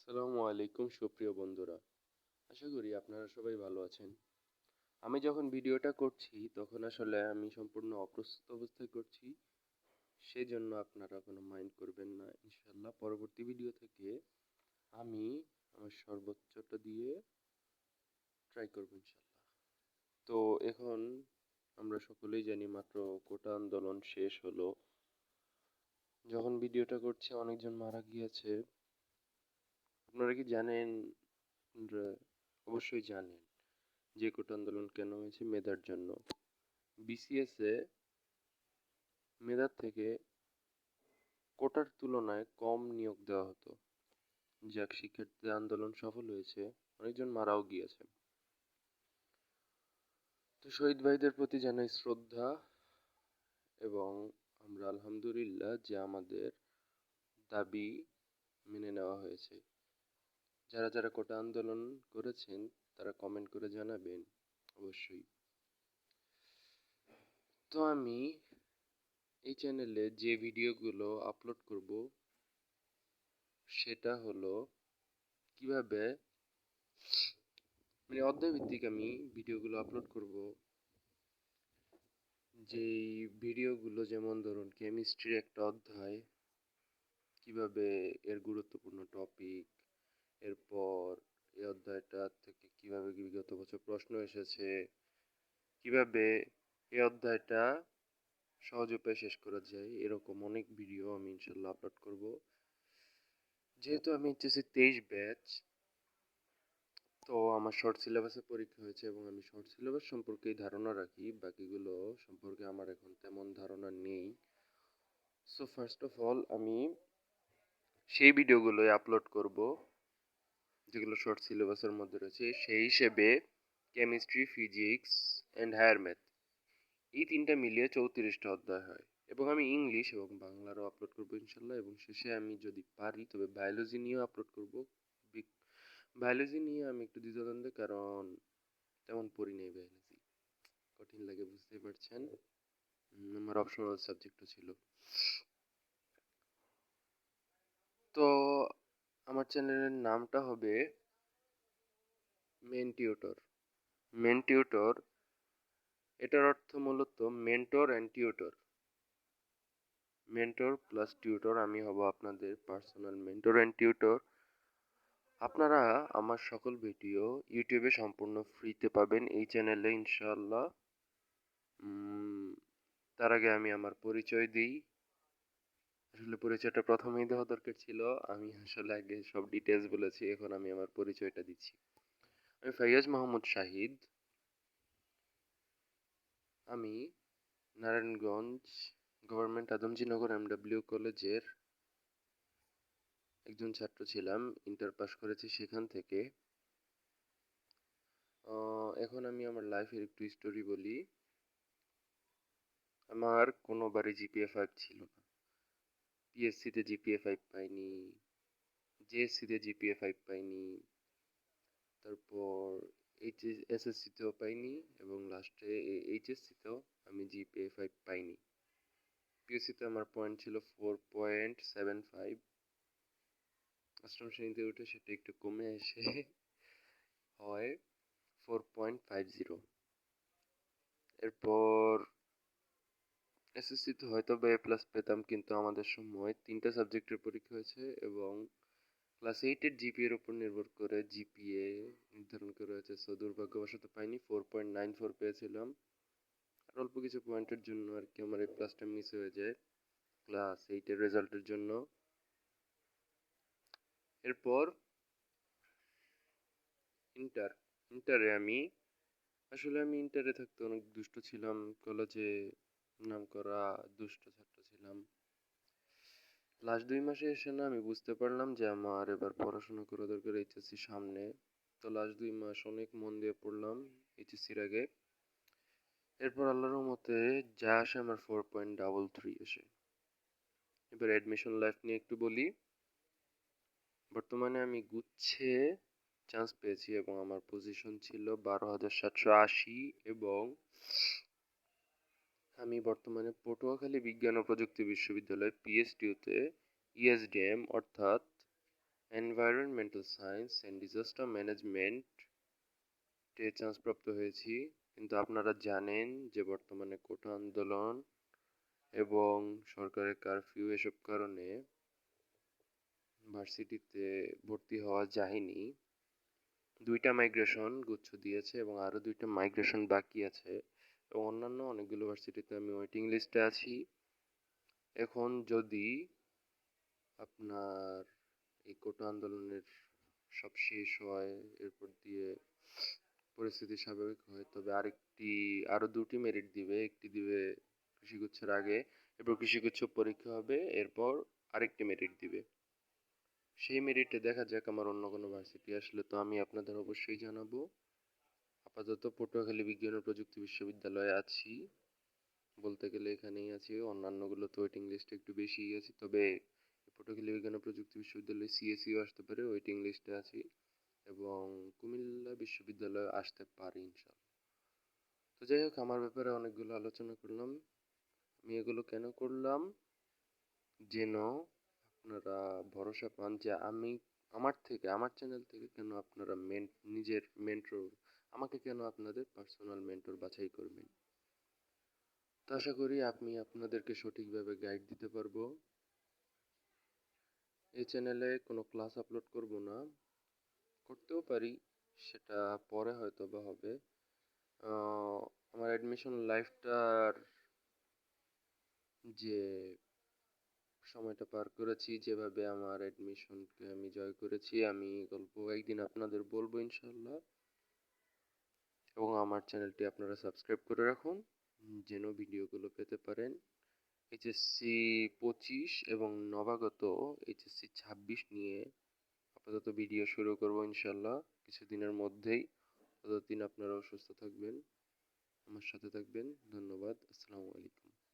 আসসালামু আলাইকুম সুপ্রিয় বন্ধুরা। আশা করি আপনারা সবাই ভালো আছেন। আমি যখন ভিডিওটা করছি তখন আসলে আমি সম্পূর্ণ অপ্রস্তুত অবস্থায় করছি। সেজন্য আপনারা কোনো মাইন্ড করবেন না। ইনশাআল্লাহ পরবর্তী ভিডিও থেকে আমি আমার সর্বোচ্চটা দিয়ে ট্রাই করব ইনশাআল্লাহ। তো এখন আমরা সকলেই জানি মাত্র কোটা আন্দোলন শেষ হলো। যখন ভিডিওটা করছি অনেকজন মারা গিয়েছে। আপনারা কি জানেন? আপনারা অবশ্যই জানেন যে কোটা আন্দোলন কেন হয়েছে? মেধার জন্য। বিসিএস এ মেধার থেকে কোটার তুলনায় কম নিয়োগ দেওয়া হতো। যাক, শিক্ষার্থী আন্দোলন সফল হয়েছে, অনেকজন মারাও গিয়েছে। তো শহীদ ভাইদের প্রতি জানাই শ্রদ্ধা এবং আমরা আলহামদুলিল্লাহ যে আমাদের দাবি মেনে নেওয়া হয়েছে। যারা যারা কোটা আন্দোলন করেছেন তারা কমেন্ট করে জানাবেন অবশ্যই। তো আমি এই চ্যানেলে যে ভিডিওগুলো আপলোড করব সেটা হলো কিভাবে অধ্যায় ভিত্তিক আমি ভিডিওগুলো আপলোড করব। যেই ভিডিওগুলো যেমন ধরুন কেমিস্ট্রির একটা অধ্যায়, কিভাবে এর গুরুত্বপূর্ণ টপিক, এরপর এই অধ্যায়টা থেকে কিভাবে বিগত বছর প্রশ্ন এসেছে, কিভাবে এই অধ্যায়টা সহজ উপায়ে শেষ করা যায়, এরকম অনেক ভিডিও আমি ইনশাল্লাহ আপলোড করব। যেহেতু আমি এইচএসসি 23 ব্যাচ, তো আমার শর্ট সিলেবাসে পরীক্ষা হয়েছে এবং আমি শর্ট সিলেবাস সম্পর্কেই ধারণা রাখি, বাকিগুলো সম্পর্কে আমার এখন তেমন ধারণা নেই। সো ফার্স্ট অফ অল আমি সেই ভিডিওগুলোই আপলোড করব যেগুলো শর্ট সিলেবাসের মধ্যে রয়েছে। সেই হিসেবে chemistry, physics and higher math এই তিনটা মিলিয়ে 34টা অধ্যায় হয় এবং আমি ইংলিশ এবং বাংলারও আপলোড করবো ইনশাল্লাহ। এবং শেষে আমি যদি পারি তবে বায়োলজি নিয়েও আপলোড করব। বায়োলজি নিয়ে আমি একটু দ্বিধাদ্বন্দ্বে, কারণ তেমন পড়ি নেই বায়োলজি, কঠিন লাগে বুঝতেই পারছেন। আমার অপশনাল সাবজেক্টও ছিল। তো আমার চ্যানেলের নামটা হবে মেন টিউটর। মেন টিউটর এটার অর্থ মূলত mentor and tutor. Mentor plus tutor, আমি হব আপনাদের পার্সোনাল মেন্টর অ্যান্ড টিউটর। আপনারা আমার সকল ভিডিও ইউটিউবে সম্পূর্ণ ফ্রিতে পাবেন এই চ্যানেলে ইনশাআল্লাহ। তার আগে আমি আমার পরিচয় দিই। আসলে পরিচয়টা প্রথমেই দেওয়া দরকার ছিল, আমি আসলে আগে সব ডিটেলস বলেছি, এখন আমি আমার পরিচয়টা দিচ্ছি। আমি ফাইয়াজ মাহমুদ শাহিদ। আমি নারায়ণগঞ্জ গভর্নমেন্ট আদমজীনগর এমডব্লিউ কলেজের একজন ছাত্র ছিলাম, ইন্টার পাস করেছি সেখান থেকে। এখন আমি আমার লাইফের একটু স্টোরি বলি। আমার কোনোবারই জিপিএ 5 ছিল না। পিএসসিতে জিপিএ 5 পাইনি, জেএসসিতে জিপিএ 5 পাইনি, তারপর এসএসসিতেও পাইনি এবং লাস্টে এইচএসসিতেও আমি জিপিএ 5 পাইনি। পিএসসিতে আমার পয়েন্ট ছিল 4.75। অষ্টম শ্রেণীতে উঠে সেটা একটু কমে এসে হয় 4.50। এরপর এসএসসিতে হয়তো বা এ প্লাস পেতাম, কিন্তু আমাদের সময় 3টা সাবজেক্টের পরীক্ষা হয়েছে এবং ক্লাস 8-এর জিপিএর উপর নির্ভর করে জিপিএ নির্ধারণ করা হয়েছে। সো দুর্ভাগ্যবশত পাইনি, 4.94 পেয়েছিলাম। আর অল্প কিছু পয়েন্টের জন্য আর কি আমার এই ক্লাসটা মিস হয়ে যায় ক্লাস 8-এর রেজাল্টের জন্য। এরপর ইন্টারে আমি ইন্টারে থাকতে অনেক দুষ্ট ছিলাম, কলেজে নাম করা দুষ্ট ছাত্র ছিলাম। লাস্ট 2 মাসে এসে না আমি বুঝতে পারলাম যে আমার এবার পড়াশোনা করা দরকার এইচএসসি সামনে। তো লাস্ট 2 মাস অনেক মন দিয়ে পড়লাম এইচএসসির আগে। এরপর আল্লাহর রহমতে যা আসে আমার 4.33 আসে। এবার অ্যাডমিশন লাইফ নিয়ে একটু বলি। বর্তমানে আমি গুচ্ছে চান্স পেয়েছি এবং আমার পজিশন ছিল 12,780 এবং আমি বর্তমানে পটুয়াখালী বিজ্ঞান ও প্রযুক্তি বিশ্ববিদ্যালয় পিএসটিউতে ইএসডিএম অর্থাৎ environmental science and disaster management চান্সপ্রাপ্ত হয়েছি, কিন্তু আপনারা জানেন যে বর্তমানে কোটা আন্দোলন এবং সরকারের কারফিউ এসব কারণে ভার্সিটিতে ভর্তি হওয়া যায়নি। 2টা মাইগ্রেশন গুচ্ছ দিয়েছে এবং আরও 2টা মাইগ্রেশন বাকি আছে এবং অন্যান্য অনেকগুলো ভার্সিটিতে আমি ওয়েটিং লিস্টে আছি। এখন যদি আপনার এই কোটা আন্দোলনের সব শেষ হয়, এরপর দিয়ে পরিস্থিতি স্বাভাবিক হয়, তবে আরও 2টি মেরিট দিবে। একটি দিবে কৃষিগুচ্ছের আগে, এরপর কৃষিগুচ্ছ পরীক্ষা হবে, এরপর আরেকটি মেরিট দিবে। সেই মেরিটে দেখা যাক আমার অন্য কোনো ভার্সিটি আসলে তো আমি আপনাদের অবশ্যই জানাবো। আপাতত পটুয়াখালী বিজ্ঞান ও প্রযুক্তি বিশ্ববিদ্যালয়ে আছি, বলতে গেলে এখানেই আছি। অন্যান্যগুলো তো ওয়েটিং লিস্টে একটু বেশিই আছি, তবে পটুয়াখালী বিজ্ঞান ও প্রযুক্তি বিশ্ববিদ্যালয়ে সিএসইও আসতে পারে, ওয়েটিং লিস্টে আছি, এবং কুমিল্লা বিশ্ববিদ্যালয়ে আসতে পারি ইনশাল্লাহ। তো যাই হোক, আমার ব্যাপারে অনেকগুলো আলোচনা করলাম। আমি এগুলো কেন করলাম? যেন আপনারা ভরসা পান যে আমার চ্যানেল থেকে কেন আপনারা নিজের মেন্টর, আমাকে কেন আপনাদের পার্সোনাল মেন্টর বাছাই করবেন। তো আশা করি আমি আপনাদেরকে সঠিকভাবে গাইড দিতে পারবো। এই চ্যানেলে কোনো ক্লাস আপলোড করব না, করতেও পারি, সেটা পরে হয়তো বা হবে। আমার অ্যাডমিশন লাইফটার যে সময়টা পার করেছি, যেভাবে আমার অ্যাডমিশনকে আমি জয় করেছি, আমি গল্প একদিন আপনাদের বলবো ইনশাল্লাহ। এবং আমার চ্যানেলটি আপনারা সাবস্ক্রাইব করে রাখুন যেন ভিডিওগুলো পেতে পারেন। এইচএসসি 25 এবং নবাগত এইচএসসি 26 নিয়ে আপাতত ভিডিও শুরু করব ইনশাল্লাহ কিছুদিনের মধ্যেই। ততদিন আপনারাও সুস্থ থাকবেন, আমার সাথে থাকবেন। ধন্যবাদ। আসসালামু আলাইকুম।